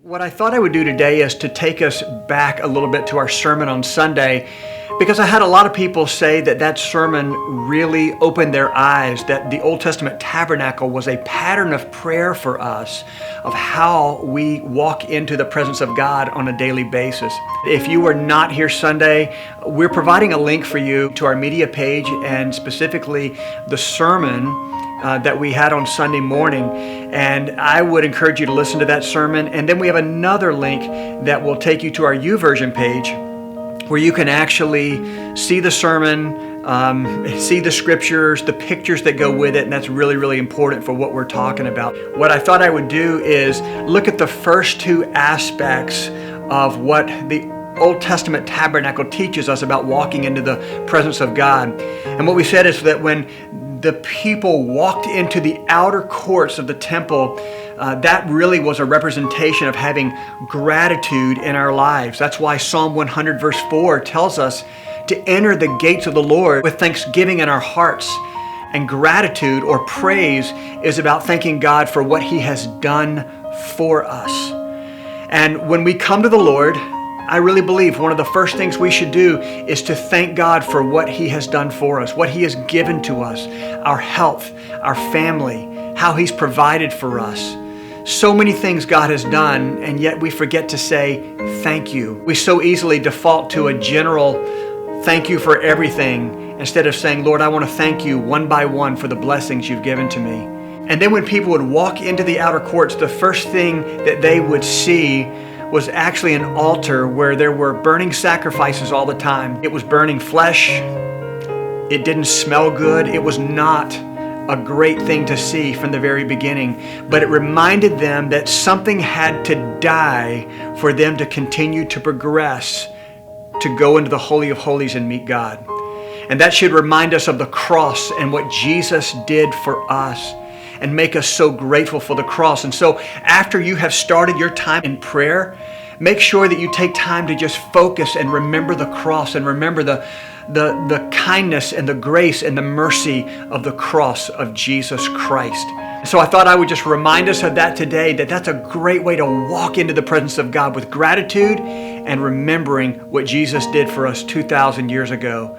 What I thought I would do today is to take us back a little bit to our sermon on Sunday, because I had a lot of people say that sermon really opened their eyes, that the Old Testament tabernacle was a pattern of prayer for us, of how we walk into the presence of God on a daily basis. If you were not here Sunday, we're providing a link for you to our media page, and specifically the sermon that we had on Sunday morning, and I would encourage you to listen to that sermon. And then we have another link that will take you to our YouVersion page, where you can actually see the sermon, see the scriptures, the pictures that go with it, and that's really, really important for what we're talking about. What I thought I would do is look at the first two aspects of what the Old Testament tabernacle teaches us about walking into the presence of God. And what we said is that when the people walked into the outer courts of the temple, that really was a representation of having gratitude in our lives. That's why Psalm 100 verse 4 tells us to enter the gates of the Lord with thanksgiving in our hearts. And gratitude or praise is about thanking God for what He has done for us. And when we come to the Lord, I really believe one of the first things we should do is to thank God for what He has done for us, what He has given to us, our health, our family, how He's provided for us. So many things God has done, and yet we forget to say thank you. We so easily default to a general thank you for everything instead of saying, Lord, I want to thank you one by one for the blessings you've given to me. And then when people would walk into the outer courts, the first thing that they would see was actually an altar where there were burning sacrifices all the time. It was burning flesh. It didn't smell good. It was not a great thing to see from the very beginning, but it reminded them that something had to die for them to continue to progress, to go into the Holy of Holies and meet God. And that should remind us of the cross and what Jesus did for us, and make us so grateful for the cross. And so after you have started your time in prayer, make sure that you take time to just focus and remember the cross, and remember the kindness and the grace and the mercy of the cross of Jesus Christ. So I thought I would just remind us of that today, that's a great way to walk into the presence of God with gratitude and remembering what Jesus did for us 2,000 years ago.